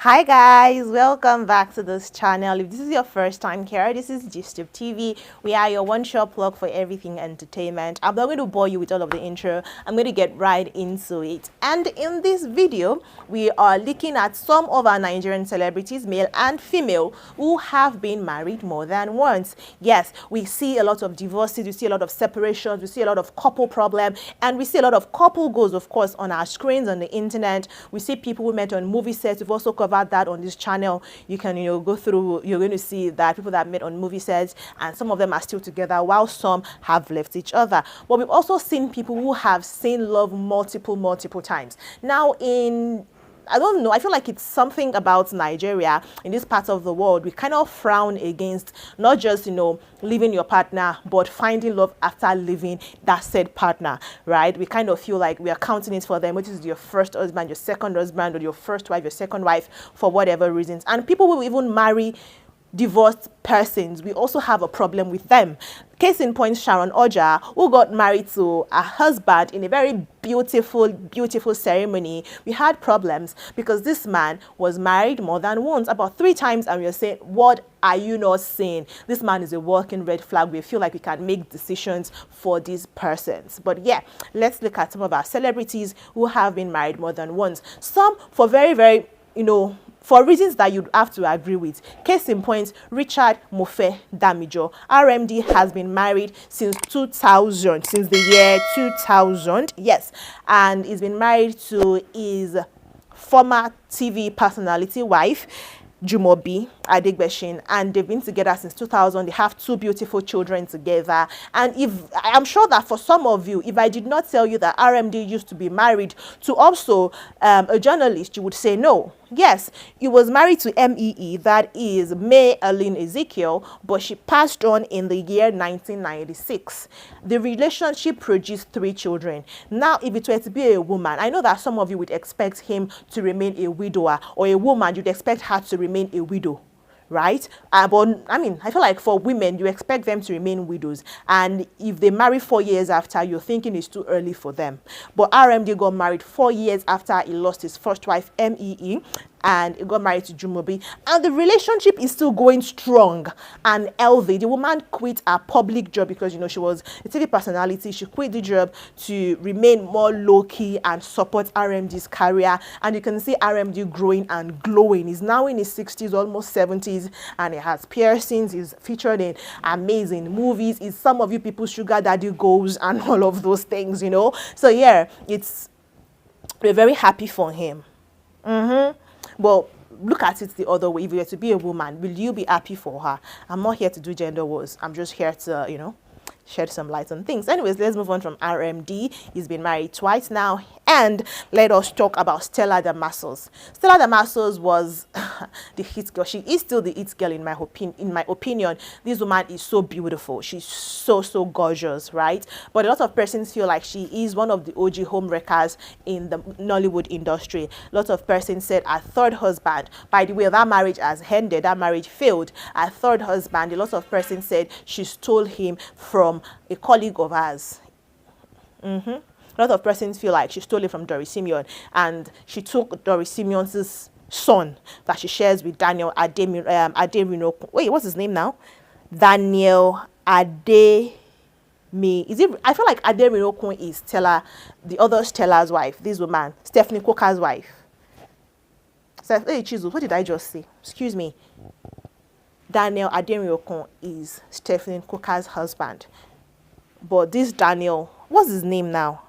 Hi guys, welcome back to this channel. If this is your first time here, this is GISTUBE TV. We are your one-shop plug for everything entertainment. I'm not going to bore you with all of the intro. I'm going to get right into it. And in this video, we are looking at some of our Nigerian celebrities, male and female, who have been married more than once. Yes, we see a lot of divorces, we see a lot of separations, we see a lot of couple problem, and we see a lot of couple goals, of course, on our screens, on the internet. We see people who met on movie sets. We've also covered that on this channel. You can go through, you're going to see that people that met on movie sets, and some of them are still together while some have left each other. But we've also seen people who have seen love multiple times. Now I don't know, I feel like it's something about Nigeria, in this part of the world, we kind of frown against not just, leaving your partner, but finding love after leaving that said partner, right? We kind of feel like we are counting it for them, which is your first husband, your second husband, or your first wife, your second wife, for whatever reasons. And people will even marry divorced persons. We also have a problem with them. Case in point, Sharon Oja, who got married to a husband in a very beautiful ceremony. We had problems because this man was married more than once, about 3 times, and we are saying, what are you not saying? This man is a walking red flag. We feel like we can make decisions for these persons. But yeah, let's look at some of our celebrities who have been married more than once. Some for very, for reasons that you'd have to agree with. Case in point, Richard Mofe Damijo. RMD has been married since 2000, since the year 2000, yes. And he's been married to his former TV personality wife, Jumobi Adegbeshin, and they've been together since 2000. They have 2 beautiful children together. And I'm sure that for some of you, if I did not tell you that RMD used to be married to also a journalist, you would say no. Yes, he was married to MEE, that is May Aline Ezekiel, but she passed on in the year 1996. The relationship produced 3 children. Now, if it were to be a woman, I know that some of you would expect him to remain a widower, or a woman, you'd expect her to remain a widow, right? But I mean, I feel like for women, you expect them to remain widows. And if they marry 4 years after, you're thinking it's too early for them. But RMD got married 4 years after he lost his first wife, MEE, and he got married to Jumobi. And the relationship is still going strong and healthy. The woman quit her public job because, she was a TV personality. She quit the job to remain more low-key and support RMD's career. And you can see RMD growing and glowing. He's now in his 60s, almost 70s, and he has piercings. He's featured in amazing movies. He's some of you people's sugar daddy goals and all of those things, So yeah, we're very happy for him. Well, look at it the other way. If you were to be a woman, will you be happy for her? I'm not here to do gender wars. I'm just here to, shed some light on things. Anyways, let's move on from RMD. He's been married twice now. And let us talk about Stella Damasos. Stella Damasos was the hit girl. She is still the hit girl in my opinion. This woman is so beautiful. She's so gorgeous, right? But a lot of persons feel like she is one of the OG homewreckers in the Nollywood industry. A lot of persons said her third husband, by the way, that marriage has ended, that marriage failed. Her third husband, a lot of persons said she stole him from a colleague of hers. A lot of persons feel like she stole it from Doris Simeon, and she took Doris Simeon's son that she shares with Daniel Ademirokun. Wait, what's his name now? Daniel Ademi. I feel like Ademirokun is Stella, the other Stella's wife. This woman, Stephanie Coker's wife. Hey, Chizu, what did I just say? Excuse me. Daniel Ademirokun is Stephanie Coker's husband. But this Daniel, what's his name now?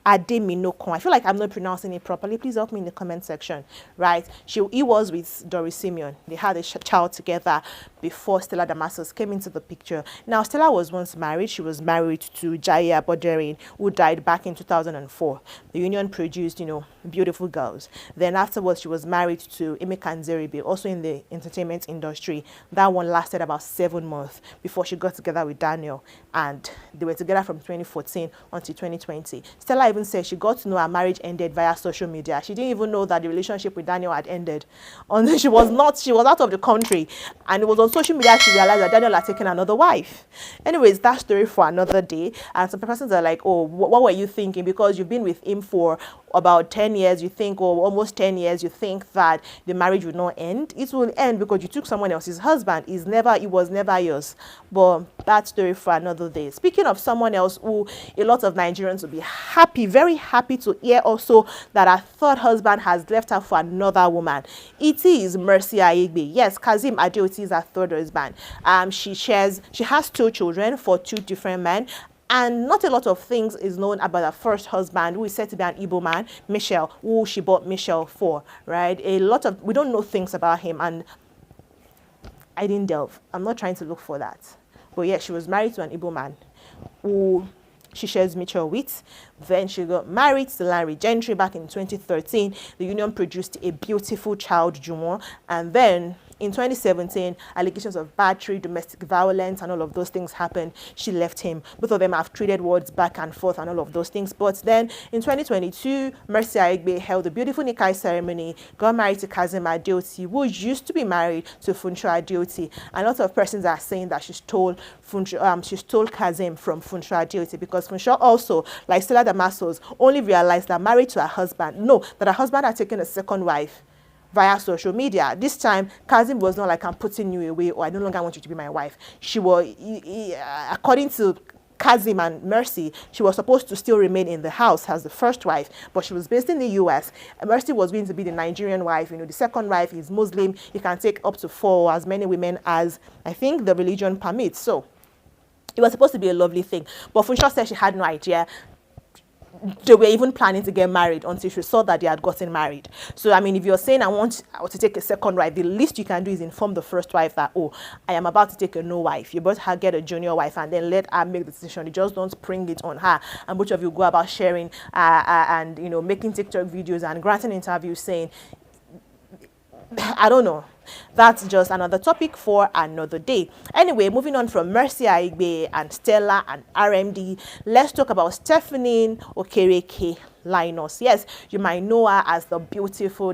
Ademinokun. I feel like I'm not pronouncing it properly. Please help me in the comment section, right? He was with Doris Simeon. They had a child together before Stella Damasos came into the picture. Now, Stella was once married. She was married to Jaya Boderin, who died back in 2004. The union produced, beautiful girls. Then afterwards, she was married to Emeka Nzeribe, also in the entertainment industry. That one lasted about 7 months before she got together with Daniel, and they were together from 2014 until 2020. Stella even said she got to know her marriage ended via social media. She didn't even know that the relationship with Daniel had ended. She was out of the country, and it was on social media she realized that Daniel had taken another wife. Anyways, that story for another day. And some persons are like, oh, what were you thinking? Because you've been with him for about 10 years, you think, or almost 10 years, you think that the marriage will not end. It will end because you took someone else's husband. It was never yours. But that story for another day. Speaking of someone else who a lot of Nigerians will be happy, very happy to hear also that her third husband has left her for another woman. It is Mercy Aigbe. Yes, Kazim Adeoti is her third husband. She has 2 children for 2 different men. And not a lot of things is known about her first husband, who is said to be an Igbo man, Michelle, who she bought Michelle for, right? We don't know things about him, and I didn't delve. I'm not trying to look for that. But yeah, she was married to an Igbo man who she shares Mitchell with. Then she got married to Larry Gentry back in 2013. The union produced a beautiful child, Jumo. And then in 2017, allegations of battery, domestic violence, and all of those things happened. She left him. Both of them have traded words back and forth and all of those things. But then in 2022, Mercy Aigbe held a beautiful Nikai ceremony, got married to Kazim Adeoti, who used to be married to Funsho Adeoti. And a lot of persons are saying that she stole Kazim from Funsho Adeoti, because Funsho also, like Stella Damasos, only realized that married to her husband, that her husband had taken a second wife via social media. This time, Kazim was not like, I'm putting you away, or I no longer want you to be my wife. She was, according to Kazim and Mercy, she was supposed to still remain in the house as the first wife, but she was based in the US. Mercy was going to be the Nigerian wife. The second wife is Muslim. You can take up to 4 or as many women as I think the religion permits. So it was supposed to be a lovely thing. But Funsho said she had no idea they were even planning to get married until she saw that they had gotten married. So, I mean, if you're saying I want to take a second wife, the least you can do is inform the first wife that, oh, I am about to take a no wife. You both get a junior wife and then let her make the decision. You just don't spring it on her. And both of you go about sharing and, making TikTok videos and granting interviews saying, I don't know. That's just another topic for another day. Anyway, moving on from Mercy Aigbe and Stella and RMD, let's talk about Stephanie Okereke Linus. Yes, you might know her as the beautiful.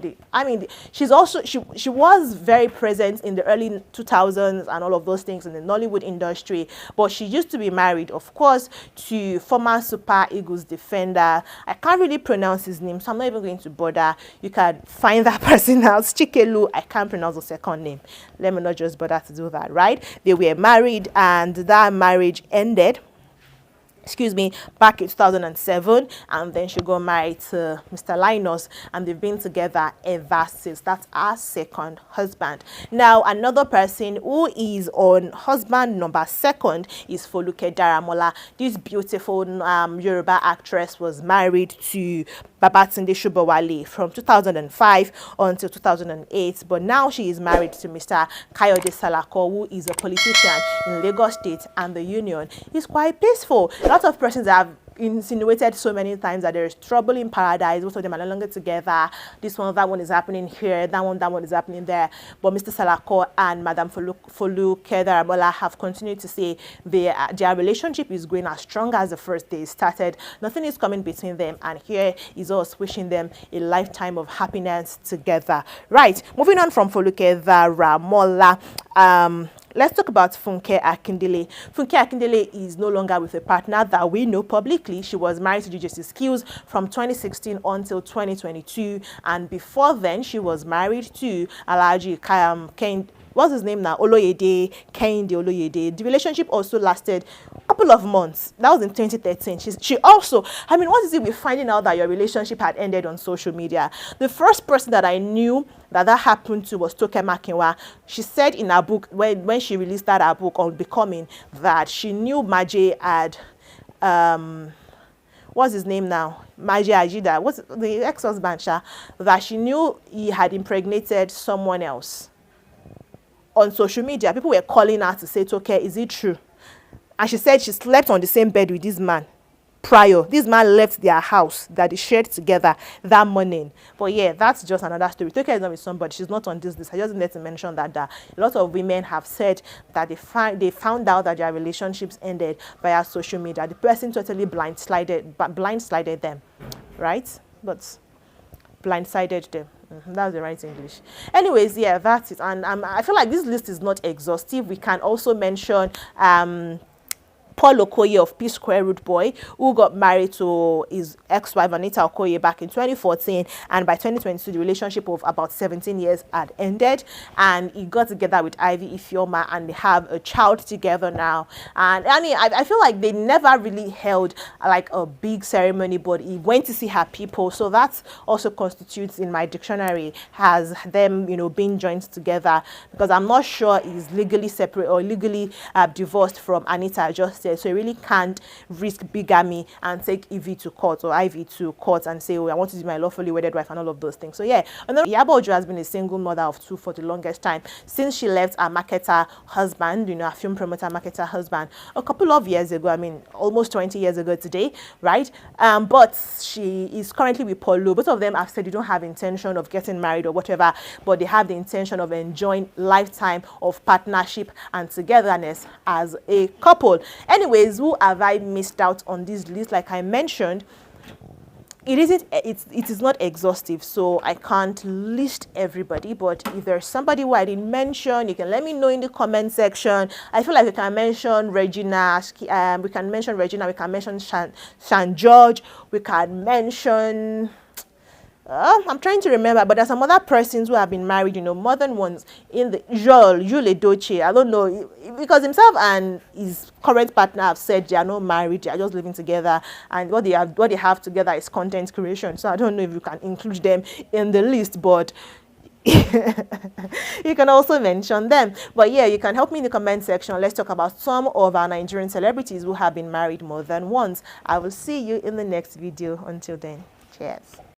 She's also she was very present in the early 2000s and all of those things in the Nollywood industry. But she used to be married, of course, to former Super Eagles defender. I can't really pronounce his name, so I'm not even going to bother. You can find that person out. Chikelu. I can't pronounce the second name. Let me not just bother to do that. Right? They were married, and that marriage ended back in 2007, and then she got married to Mr. Linus, and they've been together ever since. That's our second husband. Now, another person who is on husband number 2 is Foluke Daramola. This beautiful Yoruba actress was married to Babatunde Shubowale from 2005 until 2008, but now she is married to Mr. Kayode Salako, who is a politician in Lagos State, and the union is quite peaceful. A lot of persons have insinuated so many times that there is trouble in paradise. Both of them are no longer together. That one is happening here, that one is happening there. But Mr. Salako and Madam Foluke Daramola have continued to say their relationship is going as strong as the first day started. Nothing is coming between them, and here is us wishing them a lifetime of happiness together. Right, moving on from Foluke Daramola, let's talk about Funke Akindele. Funke Akindele is no longer with a partner that we know publicly. She was married to DJ Skills from 2016 until 2022, and before then she was married to Alhaji Kehinde. What's his name now? Oloyede, Kehinde Oloyede. The relationship also lasted a couple of months. That was in 2013. She also, what is it with finding out that your relationship had ended on social media? The first person that I knew that happened to was Toke Makinwa. She said in her book, when she released her book on Becoming, that she knew Maje had, what's his name now? Maje Ajida, what's the ex-husband, that she knew he had impregnated someone else. On social media, people were calling her to say, okay, is it true? And she said she slept on the same bed with this man. prior. This man left their house that they shared together that morning. But yeah, that's just another story. Toke is not with somebody. She's not on this list. I just need to mention that a lot of women have said that they found out that their relationships ended via social media. The person totally blindsided them, right? But blindsided them. That's the right English. Anyways, yeah, that's it. And I feel like this list is not exhaustive. We can also mention Paul Okoye of P Square Root Boy, who got married to his ex-wife Anita Okoye back in 2014, and by 2022 the relationship of about 17 years had ended, and he got together with Ivy Ifeoma and they have a child together now. And I feel like they never really held like a big ceremony, but he went to see her people, so that also constitutes in my dictionary as them, you know, being joined together, because I'm not sure he's legally separate or legally divorced from Anita just yet, so he really can't risk bigamy and take Ivy to court or Ivy to court and say, oh, I want to be my lawfully wedded wife and all of those things. So yeah, and then Iyabo Ojo has been a single mother of two for the longest time since she left her marketer husband, you know, a film promoter marketer husband, a couple of years ago. I mean, almost 20 years ago today, right? But she is currently with Paul Lo. Both of them have said they don't have intention of getting married or whatever, but they have the intention of enjoying lifetime of partnership and togetherness as a couple. Anyways, who have I missed out on this list? Like I mentioned, it is not exhaustive, so I can't list everybody, but if there's somebody who I didn't mention, you can let me know in the comment section. I feel like we can mention Regina, we can mention Shan George, we can mention I'm trying to remember, but there's some other persons who have been married, you know, more than once. In the Jules Edochie, I don't know, because himself and his current partner have said they are not married, they are just living together, and what they have together is content creation. So I don't know if you can include them in the list, but you can also mention them. But yeah, you can help me in the comment section. Let's talk about some of our Nigerian celebrities who have been married more than once. I will see you in the next video. Until then, cheers.